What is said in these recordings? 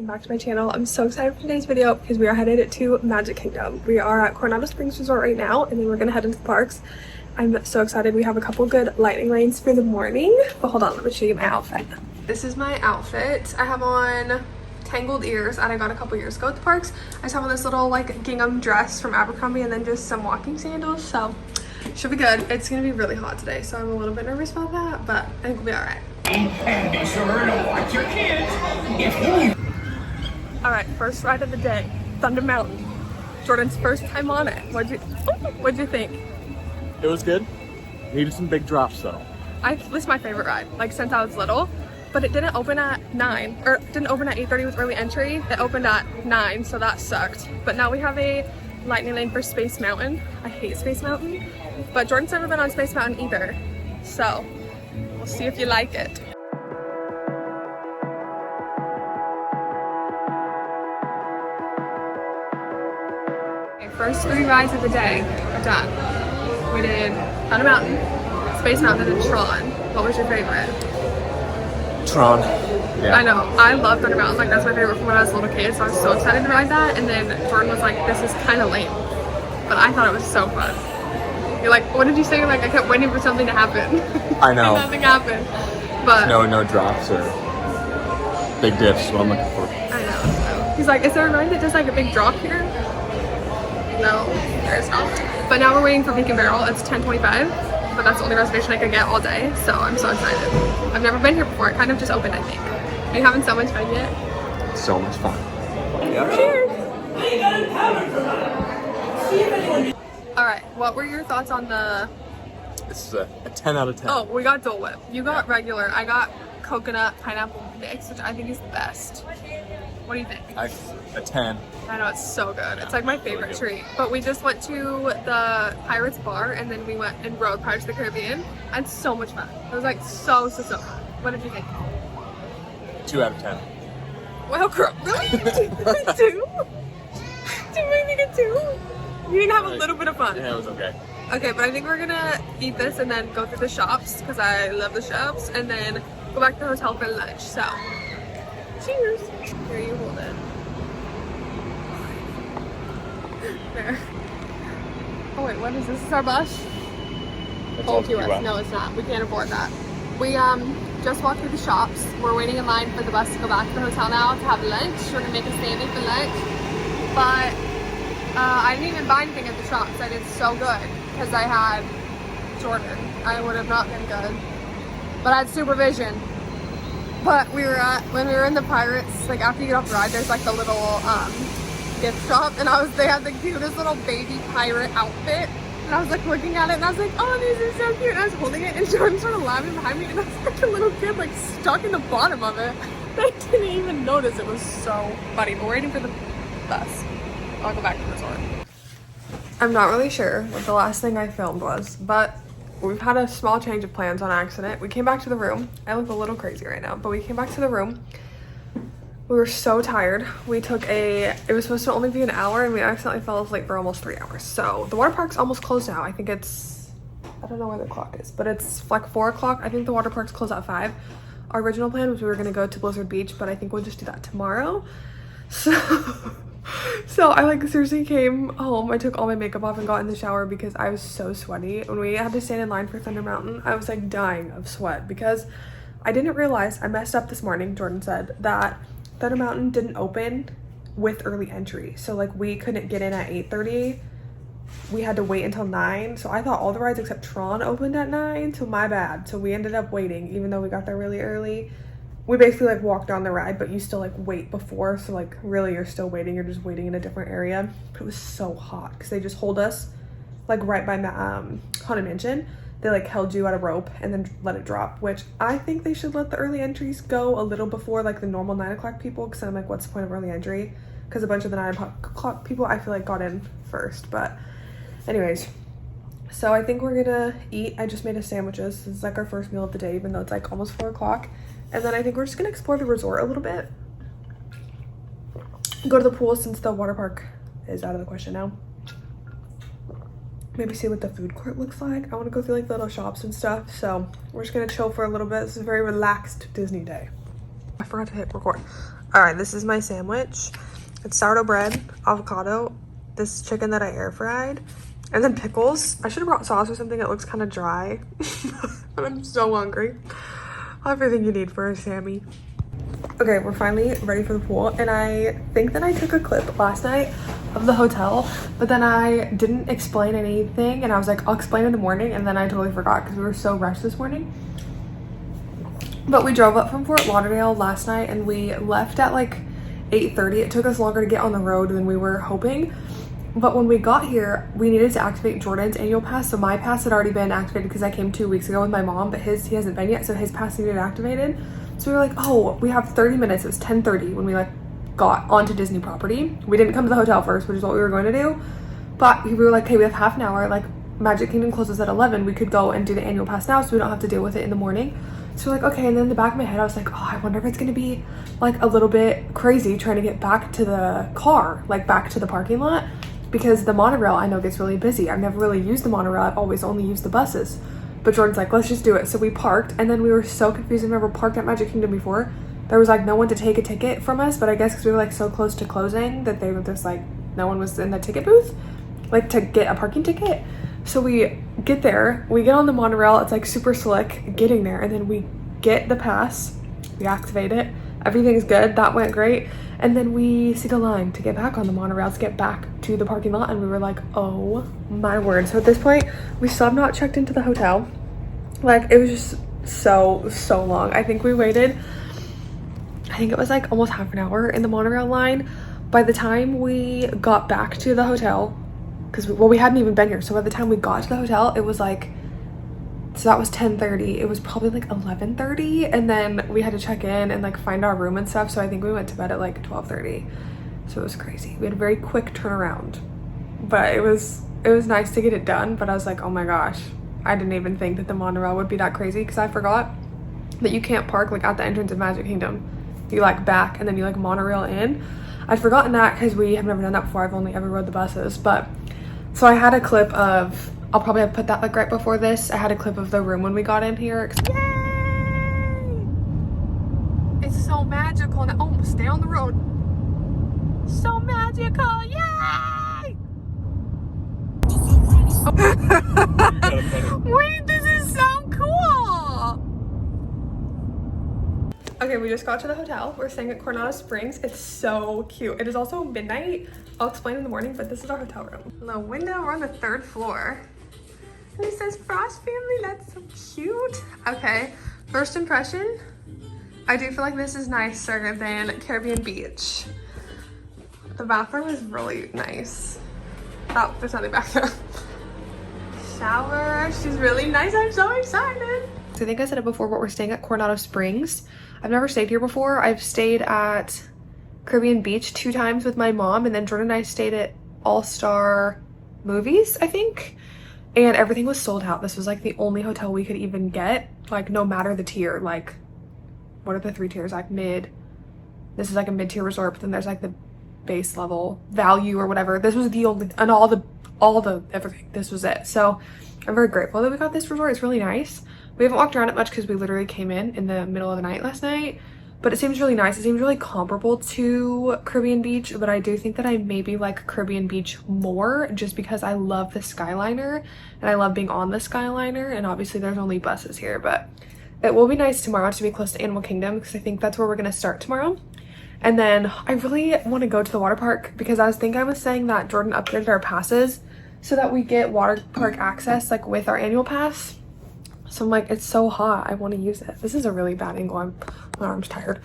welcome back to my channel. I'm so excited for today's video because we are headed to Magic Kingdom. We are at Coronado Springs Resort right now, and then we're gonna head into the parks. I'm so excited. We have a couple good lightning lanes for the morning, but hold on, let me show you my outfit. This is my outfit. I have on tangled ears that I got a couple years ago at the parks. I just have on this little like gingham dress from Abercrombie and then just some walking sandals, so should be good. It's gonna be really hot today, so I'm a little bit nervous about that, but I think we'll be all right. And be sure to watch your kids. All right, first ride of the day, Thunder Mountain. Jordan's first time on it. What'd you think? It was good. Needed some big drops though. This is my favorite ride, like since I was little, but it didn't open at 9, or it didn't open at 8:30 with early entry. It opened at 9, so that sucked. But now we have a lightning lane for Space Mountain. I hate Space Mountain, but Jordan's never been on Space Mountain either. So we'll see if you like it. Okay, first 3 rides of the day are done. We did Thunder Mountain, Space Mountain, and Tron. What was your favorite? Tron. Yeah. I know. I love Thunder Mountain. Like, that's my favorite from when I was a little kid, so I was so excited to ride that. And then Jordan was like, this is kind of lame. But I thought it was so fun. You're like, what did you say? You're like, I kept waiting for something to happen. I know. And nothing happened. But no drops or big dips is what I'm looking for. I know. So. He's like, is there a ride that does like a big drop here? No, there's not. But now we're waiting for Beacon Barrel. It's 10:25, but that's the only reservation I could get all day, so I'm so excited. I've never been here before. It kind of just opened, I think. Are you having so much fun yet? So much fun. Yep. Cheers! All right, what were your thoughts on the... This is a 10 out of 10. Oh, we got Dole Whip. You got regular. I got coconut pineapple mix, which I think is the best. What do you think? A 10. I know, it's so good. It's like my favorite treat. But we just went to the Pirates Bar and then we went and rode Pirates of the Caribbean. And so much fun. It was like so fun. What did you think? 2 out of 10. Well, really? 2? Do you really think a 2? You didn't have a little bit of fun. Yeah, it was okay. Okay, but I think we're gonna eat this and then go through the shops because I love the shops, and then go back to the hotel for lunch. So, cheers. Here, you hold it. There. Oh wait, what is this? Is our bus? Hold to us. No, it's not. We can't afford that. We just walked through the shops. We're waiting in line for the bus to go back to the hotel now to have lunch. We're gonna make a standing for lunch, but I didn't even buy anything at the shops. I did so good because I had Jordan. I would have not been good, but I had supervision. But when we were in the Pirates, like after you get off the ride, there's like the little gift shop, and they had the cutest little baby pirate outfit, and I was like looking at it and I was like, oh, these are so cute, and I was holding it and Jordan started laughing behind me, and I was like a little kid like stuck in the bottom of it. I didn't even notice. It was so funny. But we're waiting for the bus. I'll go back to the resort. I'm not really sure what the last thing I filmed was, but we've had a small change of plans on accident. We came back to the room. I look a little crazy right now, but we came back to the room. We were so tired. We took it was supposed to only be an hour, and we accidentally fell asleep for almost 3 hours. So the water park's almost closed now. I think it's, I don't know where the clock is, but it's like 4 o'clock. I think the water park's closed at 5. Our original plan was we were gonna go to Blizzard Beach, but I think we'll just do that tomorrow. So I like seriously came home. I took all my makeup off and got in the shower because I was so sweaty. When we had to stand in line for Thunder Mountain, I was like dying of sweat because I didn't realize, I messed up this morning. Jordan said that Thunder Mountain didn't open with early entry. So like we couldn't get in at 8:30. We had to wait until 9. So I thought all the rides except Tron opened at 9. So my bad. So we ended up waiting even though we got there really early. We basically like walked on the ride, but you still like wait before, so like really you're still waiting, you're just waiting in a different area. But it was so hot because they just hold us like right by Haunted Mansion. They like held you at a rope and then let it drop, which I think they should let the early entries go a little before like the normal 9 o'clock people, because I'm like, what's the point of early entry? Because a bunch of the 9 o'clock people I feel like got in first. But anyways, so I think we're gonna eat. I just made us sandwiches. This is like our first meal of the day, even though it's like almost 4 o'clock. And then I think we're just gonna explore the resort a little bit. Go to the pool since the water park is out of the question now. Maybe see what the food court looks like. I want to go through like the little shops and stuff. So we're just gonna chill for a little bit. This is a very relaxed Disney day. I forgot to hit record. All right, this is my sandwich. It's sourdough bread, avocado, this chicken that I air fried, and then pickles. I should have brought sauce or something. It looks kind of dry, but I'm so hungry. Everything you need for a Sammy. Okay, we're finally ready for the pool, and I think that I took a clip last night of the hotel, but then I didn't explain anything, and I was like, I'll explain in the morning, and then I totally forgot because we were so rushed this morning. But we drove up from Fort Lauderdale last night, and we left at like 8:30. It took us longer to get on the road than we were hoping. But when we got here, we needed to activate Jordan's annual pass. So my pass had already been activated because I came 2 weeks ago with my mom, but he hasn't been yet. So his pass needed activated. So we were like, oh, we have 30 minutes. It was 10:30 when we like got onto Disney property. We didn't come to the hotel first, which is what we were going to do. But we were like, okay, we have half an hour. Like Magic Kingdom closes at 11. We could go and do the annual pass now so we don't have to deal with it in the morning. So we're like, okay. And then in the back of my head, I was like, oh, I wonder if it's going to be like a little bit crazy trying to get back to the car, like back to the parking lot. Because the monorail I know gets really busy. I've never really used the monorail. I've always only used the buses. But Jordan's like, let's just do it. So we parked, and then we were so confused. I've never parked at Magic Kingdom before. There was like no one to take a ticket from us, but I guess because we were like so close to closing that they were just like, no one was in the ticket booth, like to get a parking ticket. So we get there, we get on the monorail. It's like super slick getting there, and then we get the pass, we activate it. Everything's good. That went great. And then we see the line to get back on the monorail to get back to the parking lot, and we were like, oh my word. So at this point, we still have not checked into the hotel. Like, it was just so long. I think we waited, I think it was like almost half an hour in the monorail line. By the time we got back to the hotel, because we hadn't even been here, so by the time we got to the hotel, it was like, so that was 10:30. It was probably like 11:30, and then we had to check in and like find our room and stuff. So I think we went to bed at like 12:30. So it was crazy. We had a very quick turnaround, but it was nice to get it done. But I was like, oh my gosh, I didn't even think that the monorail would be that crazy, because I forgot that you can't park like at the entrance of Magic Kingdom. You like back and then you like monorail in. I'd forgotten that because we have never done that before. I've only ever rode the buses. But so I had a clip of, I'll probably have put that like right before this. I had a clip of the room when we got in here. Yay! It's so magical. And oh, stay on the road. So magical, yay! Wait, this is so cool. Okay, we just got to the hotel. We're staying at Coronado Springs. It's so cute. It is also midnight. I'll explain in the morning, but this is our hotel room. The window, we're on the 3rd floor. And it says Frost Family. That's so cute. Okay, first impression. I do feel like this is nicer than Caribbean Beach. The bathroom is really nice. Oh, there's nothing back there. Shower, she's really nice. I'm so excited. So I think I said it before, but we're staying at Coronado Springs. I've never stayed here before. I've stayed at Caribbean Beach 2 times with my mom, and then Jordan and I stayed at All-Star Movies, I think. And everything was sold out. This was like the only hotel we could even get, like no matter the tier. Like, what are the 3 tiers? Like mid, this is like a mid-tier resort, but then there's like the base level value or whatever. This was the only, and all the everything, this was it. So I'm very grateful that we got this resort. It's really nice. We haven't walked around it much because we literally came in the middle of the night last night, but it seems really nice. It seems really comparable to Caribbean Beach, but I do think that I maybe like Caribbean Beach more just because I love the Skyliner and I love being on the Skyliner, and obviously there's only buses here, but it will be nice tomorrow to be close to Animal Kingdom because I think that's where we're going to start tomorrow. And then I really want to go to the water park because I was saying that Jordan upgraded our passes so that we get water park access like with our annual pass. So I'm like, it's so hot, I want to use it. This is a really bad angle. My arm's tired,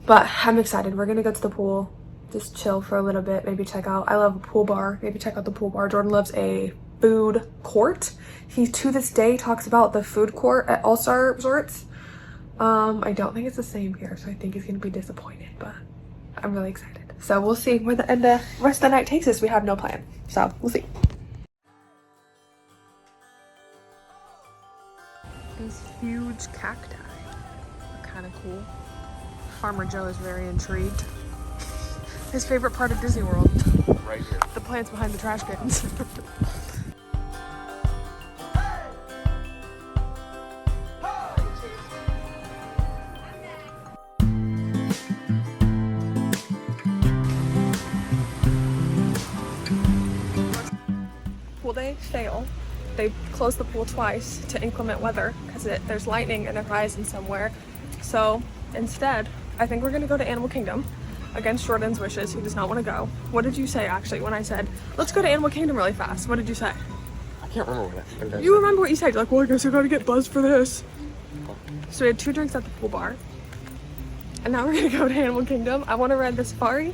but I'm excited. We're gonna go to the pool, just chill for a little bit, maybe check out, I love a pool bar, maybe check out the pool bar. Jordan loves a food court. He to this day talks about the food court at All-Star Resorts. I don't think it's the same here, so I think he's gonna be disappointed, but I'm really excited. So we'll see where the rest of the night takes us. We have no plan, so we'll see. These huge cacti are kind of cool. Farmer Joe is very intrigued. His favorite part of Disney World. Right here. The plants behind the trash cans. fail, they closed the pool twice to inclement weather because there's lightning and a horizon somewhere. So instead, I think we're gonna go to Animal Kingdom against Jordan's wishes. He does not want to go. What did you say actually when I said, let's go to Animal Kingdom really fast? What did you say? I can't remember what I You remember what you said? You're like, well, I guess I gotta get buzzed for this. So we had 2 drinks at the pool bar. And now we're gonna go to Animal Kingdom. I want to ride the safari,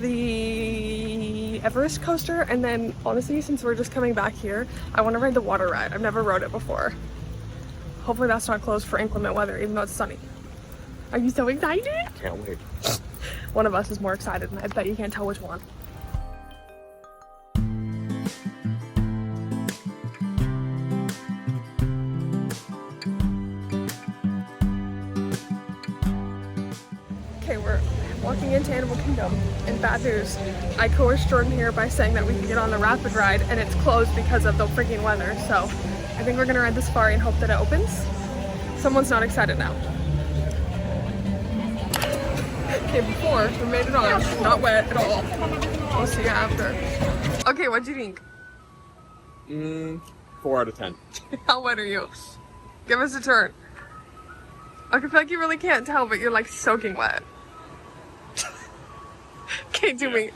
the Everest coaster, and then honestly, since we're just coming back here, I want to ride the water ride. I've never rode it before. Hopefully that's not closed for inclement weather, even though it's sunny. Are you so excited? Can't wait. One of us is more excited, and I bet you can't tell which one. Okay, we're walking into Animal Kingdom, and bad news. I coerced Jordan here by saying that we can get on the rapid ride, and it's closed because of the freaking weather. So I think we're gonna ride the safari and hope that it opens. Someone's not excited now. Okay, before we made it on, not wet at all. We'll see you after. Okay, what'd you think? 4 out of 10. How wet are you? Give us a turn. I feel like you really can't tell, but you're like soaking wet. Okay, do me.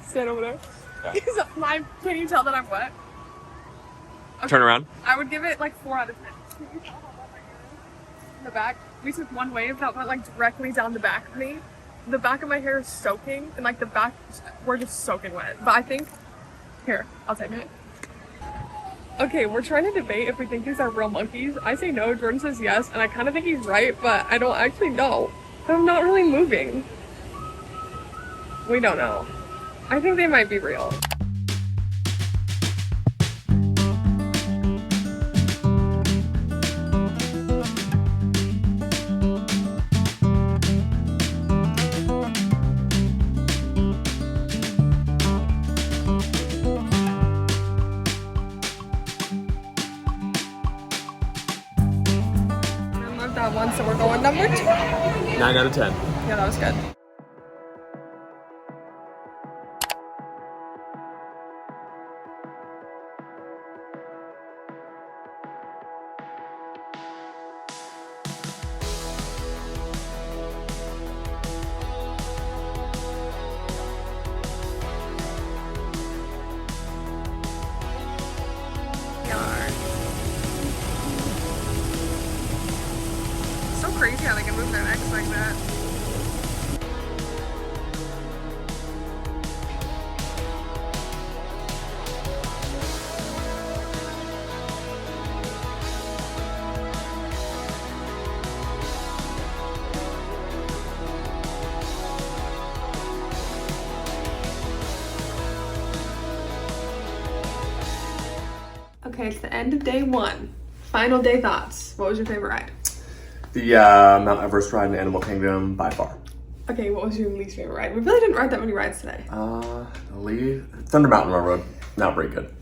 Stand over there. Yeah. Can you tell that I'm wet? Okay. Turn around. I would give it like 4 out of 10. In the back, we took one wave that went like directly down the back of me. The back of my hair is soaking, and like the back, we're just soaking wet. But I think, here, I'll take it. Okay, we're trying to debate if we think these are real monkeys. I say no, Jordan says yes, and I kind of think he's right, but I don't actually know. I'm not really moving. We don't know. I think they might be real. That one, so we're going number 2. 9 out of 10. Yeah, that was good. Crazy how they can move their necks like that. Okay, it's the end of day 1. Final day thoughts. What was your favorite ride? The Mount Everest ride in Animal Kingdom by far. Okay, what was your least favorite ride? We really didn't ride that many rides today. Thunder Mountain Railroad, not very good.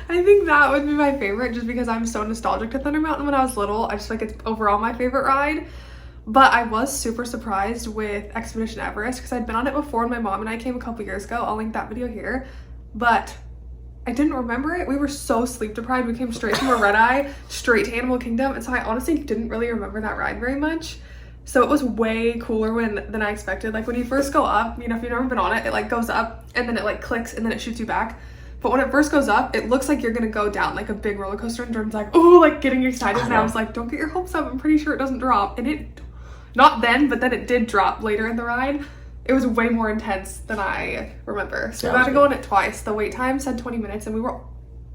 I think that would be my favorite just because I'm so nostalgic to Thunder Mountain when I was little. I just feel like it's overall my favorite ride. But I was super surprised with Expedition Everest because I'd been on it before and my mom and I came a couple years ago. I'll link that video here. But I didn't remember it. We were so sleep deprived. We came straight from a red eye, straight to Animal Kingdom. And so I honestly didn't really remember that ride very much. So it was way cooler than I expected. Like when you first go up, you know, if you've never been on it, it like goes up and then it like clicks and then it shoots you back. But when it first goes up, it looks like you're gonna go down like a big roller coaster and Jordan's like, oh, like getting excited. And I was like, don't get your hopes up. I'm pretty sure it doesn't drop. And it, not then, but then it did drop later in the ride. It was way more intense than I remember. So we got to go on it twice. The wait time said 20 minutes and we were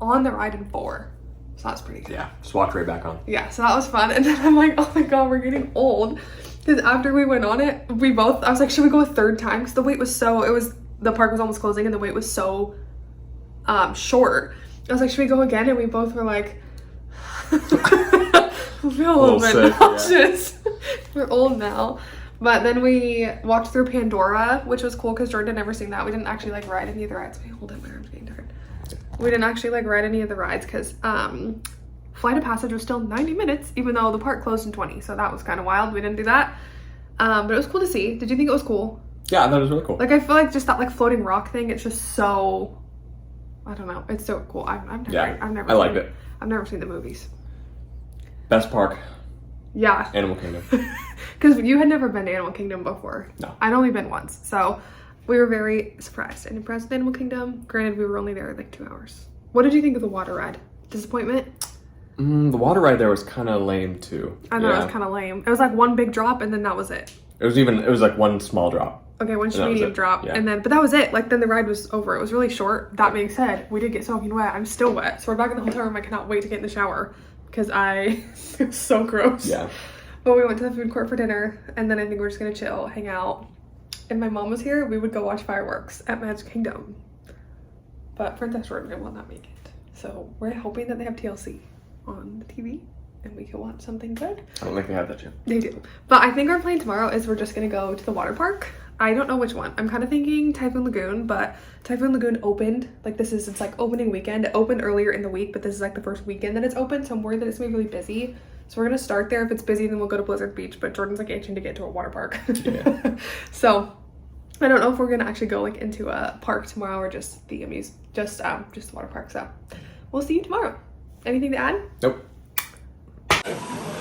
on the ride in 4. So that's pretty good. Yeah, just walked right back on. Yeah, so that was fun. And then I'm like, oh my God, we're getting old. Because after we went on it, I was like, should we go a third time? Because the wait was the park was almost closing and the wait was so short. I was like, should we go again? And we both were like, I feel a little bit nauseous. Yeah. We're old now. But then we walked through Pandora, which was cool because Jordan had never seen that. We didn't actually like ride any of the rides. Wait, hold it, my arm's getting tired. We didn't actually like ride any of the rides because Flight of Passage was still 90 minutes, even though the park closed in 20. So that was kind of wild. We didn't do that. But it was cool to see. Did you think it was cool? Yeah, I thought it was really cool. Like I feel like just that like floating rock thing, it's just so I don't know. It's so cool. I've never. Yeah, I've never. I liked it. I've never seen the movies. Best park, Yeah. Animal Kingdom. Because you had never been to Animal Kingdom before. No. I'd only been once. So we were very surprised and impressed with Animal Kingdom. Granted, we were only there like 2 hours. What did you think of the water ride? Disappointment? The water ride there was kind of lame too. I know, it was kind of lame. It was like one big drop and then that was it. It was like one small drop. Okay, one And that was medium it. drop. Yeah. And then, but that was it. Like then the ride was over. It was really short. That being said, we did get soaking wet. I'm still wet. So we're back in the hotel room. I cannot wait to get in the shower because it was so gross. Yeah. But we went to the food court for dinner and then I think we're just gonna chill, hang out. If my mom was here, we would go watch fireworks at Magic Kingdom. But Princess Jordan will not make it. So we're hoping that they have TLC on the TV and we can watch something good. I don't think they have that yet. They do. But I think our plan tomorrow is we're just gonna go to the water park. I don't know which one. I'm kind of thinking Typhoon Lagoon, but Typhoon Lagoon opened, like it's like opening weekend. It opened earlier in the week, but this is like the first weekend that it's open, so I'm worried that it's gonna be really busy. So we're gonna start there. If it's busy, then we'll go to Blizzard Beach, but Jordan's like itching to get to a water park. Yeah. So I don't know if we're gonna actually go like into a park tomorrow or just the just the water park. So we'll see you tomorrow. Anything to add? Nope.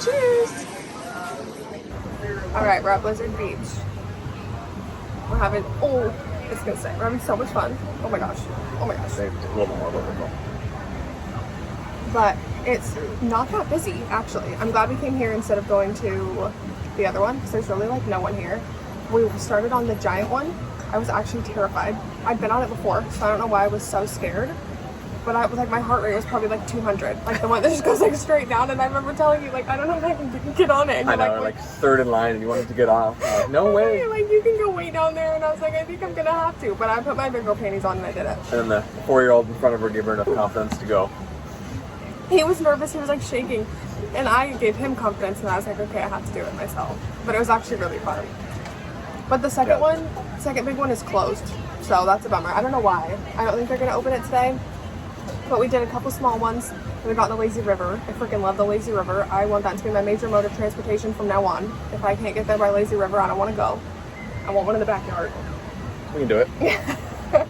Cheers! Alright, we're at Blizzard Beach. We're having, we're having so much fun. Oh my gosh. Oh my gosh. A little more vertical. But it's not that busy, actually. I'm glad we came here instead of going to the other one, because there's really like no one here. We started on the giant one. I was actually terrified. I'd been on it before, so I don't know why I was so scared. But I was like, my heart rate was probably like 200. Like the one that just goes like straight down. And I remember telling you, like, I don't know if I can get on it. And I know, you're like third in line and you wanted to get off. I'm like, no way. You're like, you can go way down there. And I was like, I think I'm gonna have to. But I put my big girl panties on and I did it. And then the 4-year-old in front of her gave her enough confidence to go. He was nervous. He was like shaking. And I gave him confidence. And I was like, okay, I have to do it myself. But it was actually really fun. But the second big one is closed. So that's a bummer. I don't know why. I don't think they're gonna open it today. But we did a couple small ones. We got the lazy river. I freaking love the lazy river. I want that to be my major mode of transportation from now on. If I can't get there by lazy river, I don't want to go. I want one in the backyard. We can do it.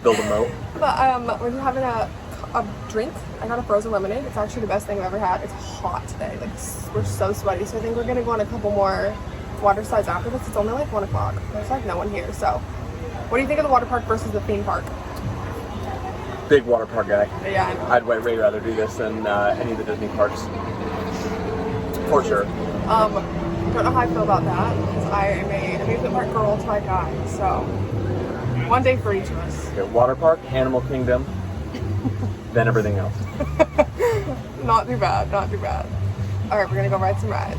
Build a moat. But we're having a drink. I got a frozen lemonade. It's actually the best thing I've ever had. It's hot today. Like we're so sweaty. So I think we're gonna go on a couple more water slides after this. It's only like 1 o'clock. There's like no one here. So what do you think of the water park versus the theme park? Big water park guy. Yeah, I know. I'd way rather do this than any of the Disney parks. For sure. Don't know how I feel about that. Because I am a amusement park girl to my guy. So one day for each of us. Okay, water park, Animal Kingdom, then everything else. Not too bad, not too bad. Alright, we're gonna go ride some rides.